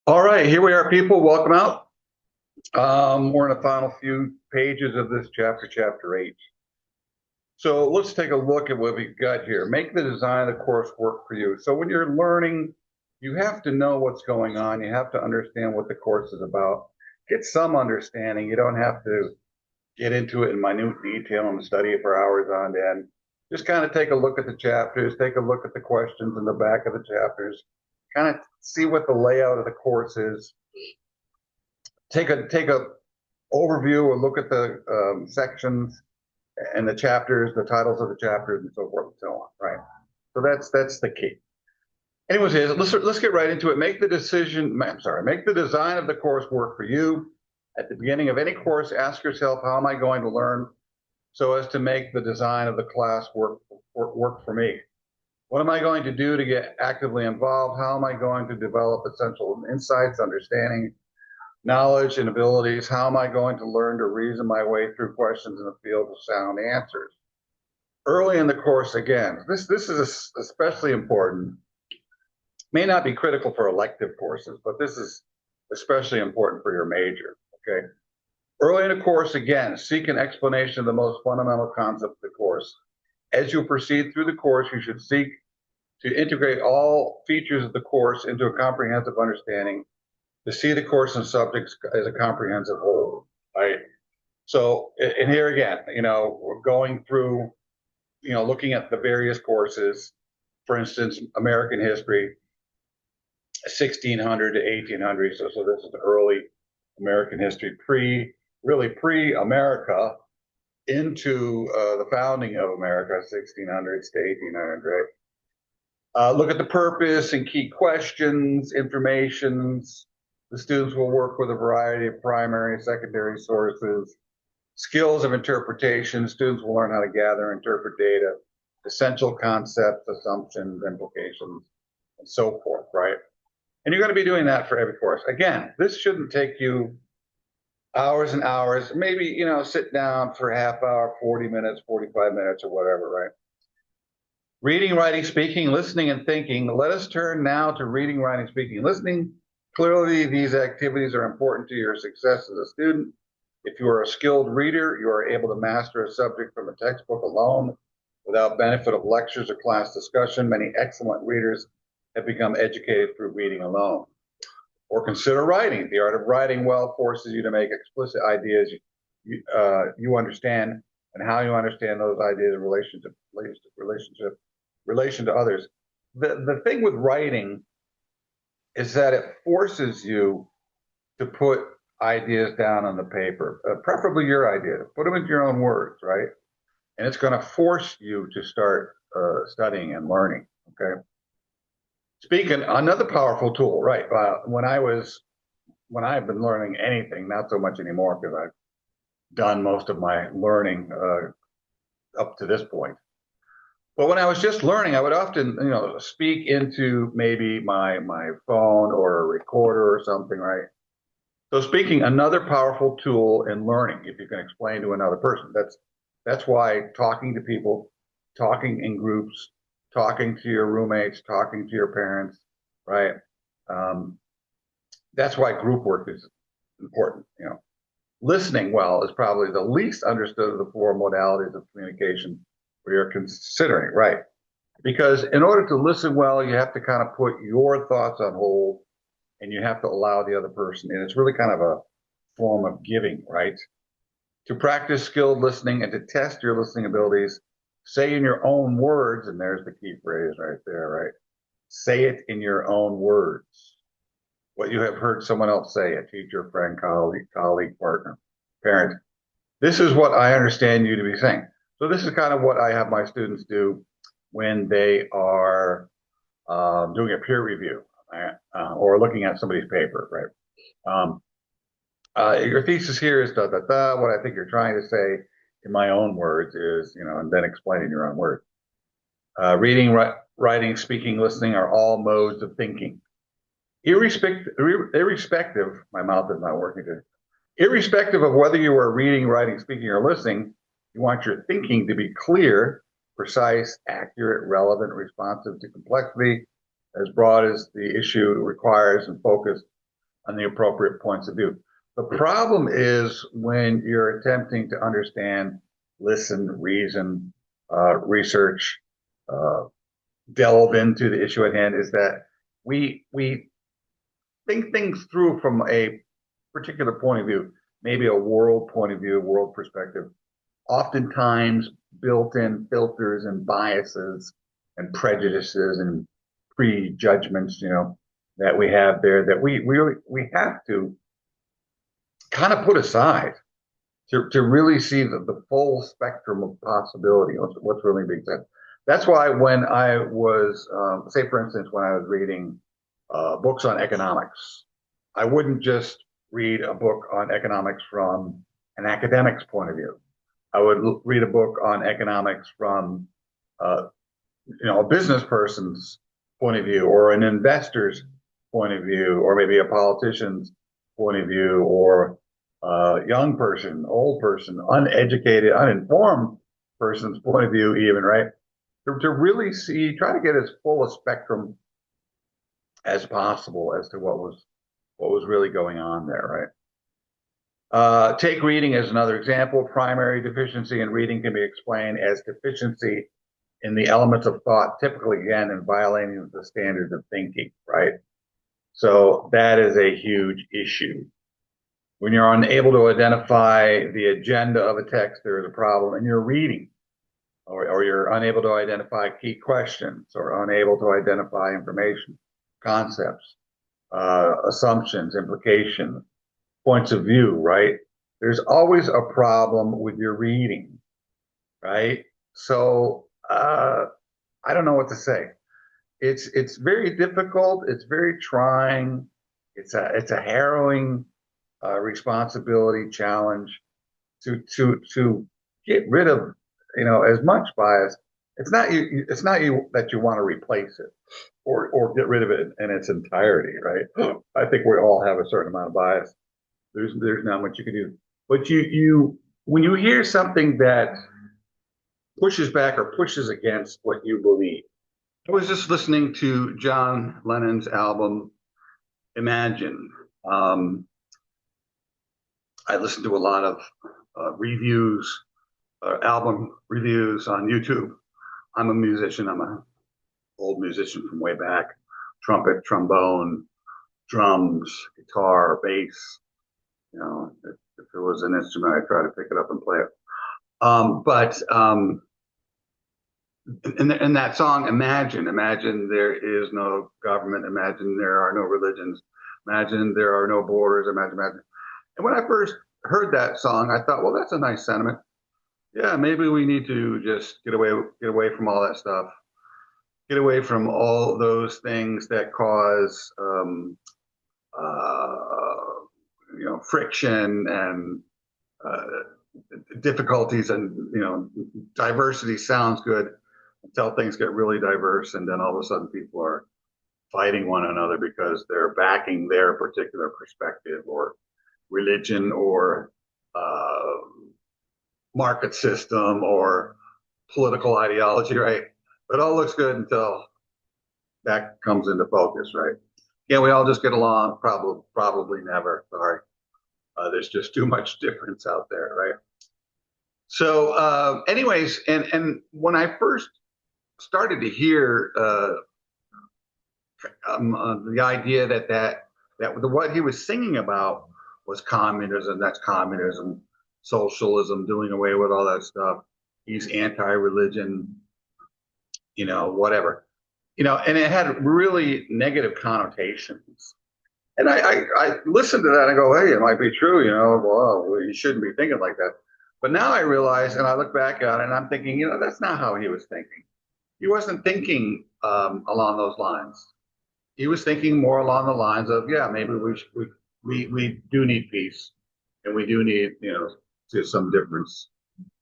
All right, here we are, people. Welcome out. We're in the final few pages of this chapter, chapter 8. So let's take a look at what we've got here. Make the design of the course work for you. So when you're learning, you have to know what's going on. You have to understand what the course is about. Get some understanding. You don't have to get into it in minute detail and study it for hours on end. Just kind of take a look at the chapters, take a look at the questions in the back of the chapters, kind of see what the layout of the course is. Take a overview or look at the sections and the chapters, the titles of the chapters, and so forth and so on. Right. So that's the key. Anyways, let's get right into it. Make the decision. I'm sorry. Make the design of the course work for you. At the beginning of any course, ask yourself, how am I going to learn so as to make the design of the class work for me? What am I going to do to get actively involved? How am I going to develop essential insights, understanding, knowledge, and abilities? How am I going to learn to reason my way through questions in the field of sound answers? Early in the course, again, this is especially important. May not be critical for elective courses, but this is especially important for your major, okay? Early in the course, again, seek an explanation of the most fundamental concept of the course. As you proceed through the course, you should seek to integrate all features of the course into a comprehensive understanding, to see the course and subjects as a comprehensive whole, right? So, and here again, we're going through, looking at the various courses, for instance, American history, 1600 to 1800. So this is the early American history, pre-America into the founding of America, 1600s to 1800, right? Look at the purpose and key questions, informations. The students will work with a variety of primary and secondary sources. Skills of interpretation. Students will learn how to gather and interpret data, essential concepts, assumptions, implications, and so forth, right? And you're going to be doing that for every course. Again, this shouldn't take you hours and hours. Maybe, sit down for a half hour, 40 minutes, 45 minutes, or whatever, right? Reading, writing, speaking, listening, and thinking. Let us turn now to reading, writing, speaking, listening. Clearly, these activities are important to your success as a student. If you are a skilled reader, you are able to master a subject from a textbook alone without benefit of lectures or class discussion. Many excellent readers have become educated through reading alone. Or consider writing. The art of writing well forces you to make explicit ideas you understand and how you understand those ideas in relation to others. The thing with writing is that it forces you to put ideas down on the paper, preferably your ideas. Put them into your own words, right? And it's going to force you to start studying and learning, okay? Speaking, another powerful tool, right? When I've been learning anything, not so much anymore because I've done most of my learning up to this point. But when I was just learning, I would often, speak into maybe my phone or a recorder or something, right? So speaking, another powerful tool in learning, if you can explain to another person. That's why talking to people, talking in groups, talking to your roommates, talking to your parents, right? That's why group work is important. Listening well is probably the least understood of the four modalities of communication we are considering, right? Because in order to listen well, you have to kind of put your thoughts on hold and you have to allow the other person. And it's really kind of a form of giving, right? To practice skilled listening and to test your listening abilities, say in your own words, and there's the key phrase right there, right? Say it in your own words. What you have heard someone else say, a teacher, friend, colleague, partner, parent. This is what I understand you to be saying. So this is kind of what I have my students do when they are doing a peer review or looking at somebody's paper, right? Your thesis here is da da da. What I think you're trying to say in my own words is, and then explain in your own words. Reading, writing, speaking, listening are all modes of thinking. Irrespective, my mouth is not working good. Irrespective of whether you are reading, writing, speaking, or listening, you want your thinking to be clear, precise, accurate, relevant, responsive to complexity, as broad as the issue requires, and focused on the appropriate points of view. The problem is when you're attempting to understand, listen, reason, research, delve into the issue at hand, is that we think things through from a particular point of view, maybe a world point of view, world perspective, oftentimes built-in filters and biases and prejudices and prejudgments, that we have there, that we have to kind of put aside to really see the full spectrum of possibility, what's really being said. That's why when I was, say for instance, when I was reading books on economics, I wouldn't just read a book on economics from an academic's point of view. I would read a book on economics from, a business person's point of view, or an investor's point of view, or maybe a politician's point of view, or a young person, old person, uneducated, uninformed person's point of view, even, right? To really see, try to get as full a spectrum as possible as to what was really going on there, right? Take reading as another example. Primary deficiency in reading can be explained as deficiency in the elements of thought, typically, again, in violating the standards of thinking, right? So that is a huge issue. When you're unable to identify the agenda of a text, there is a problem in your reading, or you're unable to identify key questions, or unable to identify information, concepts, assumptions, implications, points of view, right? There's always a problem with your reading, right? So I don't know what to say. It's very difficult. It's very trying. It's a harrowing responsibility, challenge to get rid of as much bias. It's not you that you want to replace it or get rid of it in its entirety, right? I think we all have a certain amount of bias. There's not much you can do. But you when you hear something that pushes back or pushes against what you believe. I was just listening to John Lennon's album Imagine. I listened to a lot of reviews, album reviews on YouTube. I'm a musician. I'm an old musician from way back. Trumpet, trombone, drums, guitar, bass. If it was an instrument, I'd try to pick it up and play it. But in that song, imagine there is no government, imagine there are no religions, imagine there are no borders, imagine. And when I first heard that song, I thought, well, that's a nice sentiment. Yeah, maybe we need to just get away from all that stuff, get away from all those things that cause friction and difficulties, and diversity sounds good until things get really diverse, and then all of a sudden people are fighting one another because they're backing their particular perspective or religion or market system or political ideology, right? It all looks good until that comes into focus, right? Yeah, we all just get along? Probably never. Sorry. There's just too much difference out there, right? So, anyways, and when I first started to hear the idea that what he was singing about was communism. That's communism, socialism, doing away with all that stuff. He's anti-religion, whatever, and it had really negative connotations. And I listened to that and I go, hey, it might be true, well, you shouldn't be thinking like that. But now I realize, and I look back at it, and I'm thinking, that's not how he was thinking. He wasn't thinking along those lines. He was thinking more along the lines of, yeah, maybe we do need peace, and we do need, to some difference,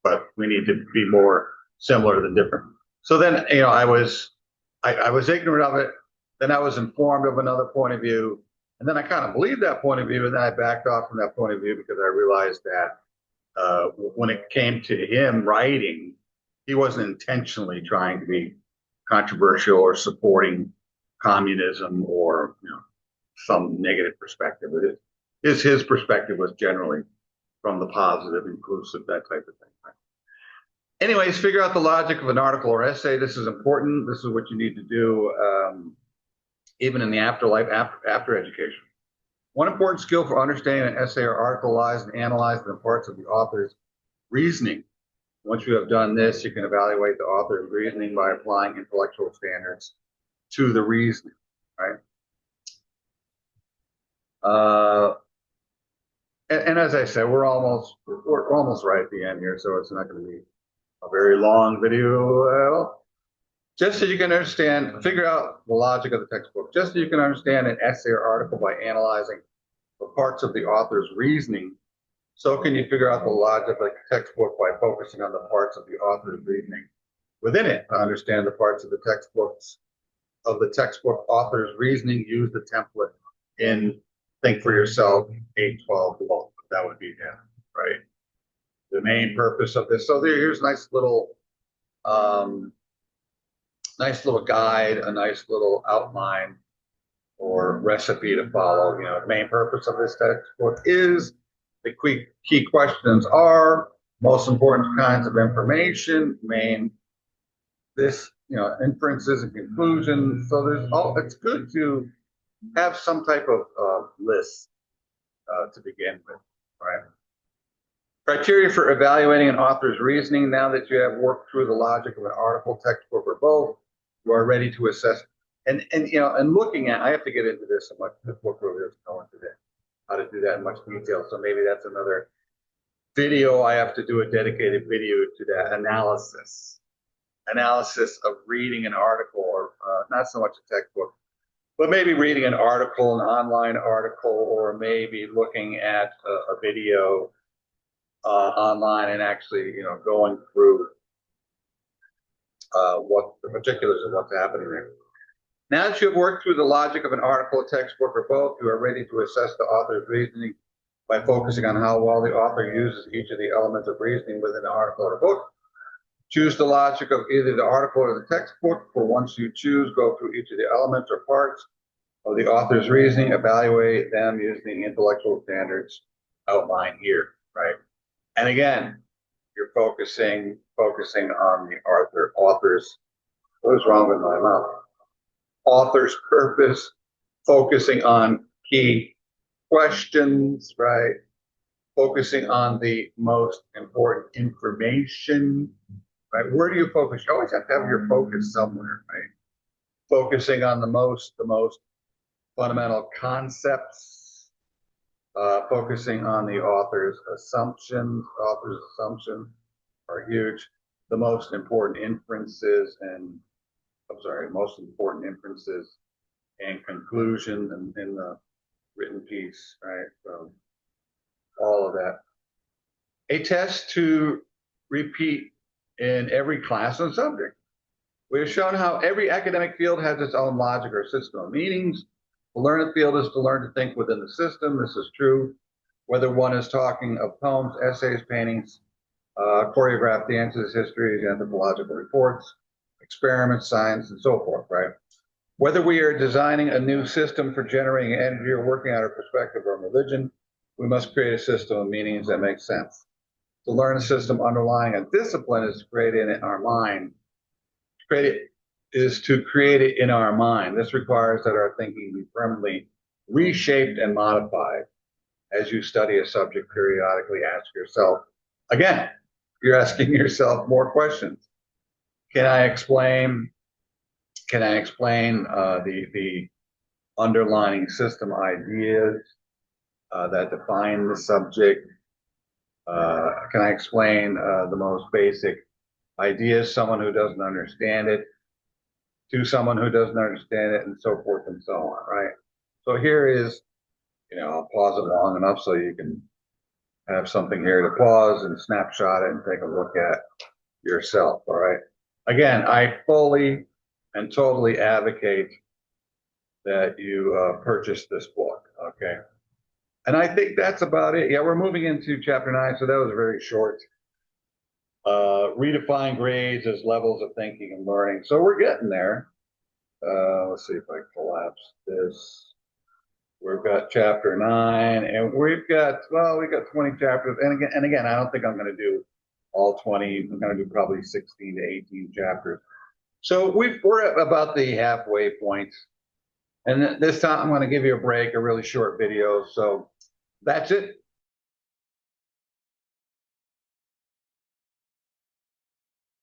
but we need to be more similar than different. So then, I was ignorant of it. Then I was informed of another point of view. And then I kind of believed that point of view, and then I backed off from that point of view because I realized that when it came to him writing, he wasn't intentionally trying to be controversial or supporting communism or some negative perspective. His perspective was generally from the positive, inclusive, that type of thing. Right? Anyways, figure out the logic of an article or essay. This is important. This is what you need to do, even in the afterlife, after education. One important skill for understanding an essay or article lies in analyzing the parts of the author's reasoning. Once you have done this, you can evaluate the author's reasoning by applying intellectual standards to the reasoning, right? And as I said, we're almost right at the end here, so it's not going to be a very long video. Just so you can understand, figure out the logic of the textbook. Just so you can understand an essay or article by analyzing the parts of the author's reasoning, so can you figure out the logic of the textbook by focusing on the parts of the author's reasoning within it. To understand the parts of the textbook author's reasoning, use the template in Think for Yourself 812 below. That would be him, right? The main purpose of this. So here's a nice little guide, a nice little outline or recipe to follow. You know, the main purpose of this textbook is the key questions are most important kinds of information, inferences and conclusions. So it's good to have some type of list to begin with, right? Criteria for evaluating an author's reasoning. Now that you have worked through the logic of an article, textbook, or both, you are ready to assess. And looking at, I have to get into this so much. This book really doesn't go into that, how to do that in much detail. So maybe that's another video. I have to do a dedicated video to that analysis of reading an article, or not so much a textbook, but maybe reading an article, an online article, or maybe looking at a video online and actually, going through what the particulars of what's happening there. Now that you have worked through the logic of an article, a textbook, or both, you are ready to assess the author's reasoning by focusing on how well the author uses each of the elements of reasoning within the article or book. Choose the logic of either the article or the textbook. For once you choose, go through each of the elements or parts of the author's reasoning, evaluate them using the intellectual standards outlined here, right? And again, you're focusing on the author's, what is wrong with my mouth? Author's purpose, focusing on key questions, right? Focusing on the most important information, right? Where do you focus? You always have to have your focus somewhere, right? Focusing on the most fundamental concepts, focusing on the author's assumptions. Author's assumptions are huge. The most important inferences and conclusion in the written piece, right? So all of that. A test to repeat in every class and subject. We have shown how every academic field has its own logic or system of meanings. To learn a field is to learn to think within the system. This is true whether one is talking of poems, essays, paintings, choreographed dances, histories, anthropological reports, experiments, science, and so forth, right? Whether we are designing a new system for generating energy or working out a perspective or religion, we must create a system of meanings that makes sense. To learn a system underlying a discipline is to create it in our mind. To create it in our mind. This requires that our thinking be permanently reshaped and modified. As you study a subject, periodically ask yourself, again, you're asking yourself more questions. Can I explain the underlying system ideas that define the subject? Can I explain the most basic ideas, someone who doesn't understand it, to someone who doesn't understand it, and so forth and so on, right? So here is, I'll pause it long enough so you can have something here to pause and snapshot it and take a look at yourself, all right? Again, I fully and totally advocate that you purchase this book, okay? And I think that's about it. Yeah, we're moving into chapter 9, so that was very short. Redefine grades as levels of thinking and learning. So we're getting there. Let's see if I collapse this. We've got chapter 9, and we've got 20 chapters. And again, I don't think I'm going to do all 20. I'm going to do probably 16 to 18 chapters. So we're at about the halfway point. And this time I'm going to give you a break, a really short video. So that's it.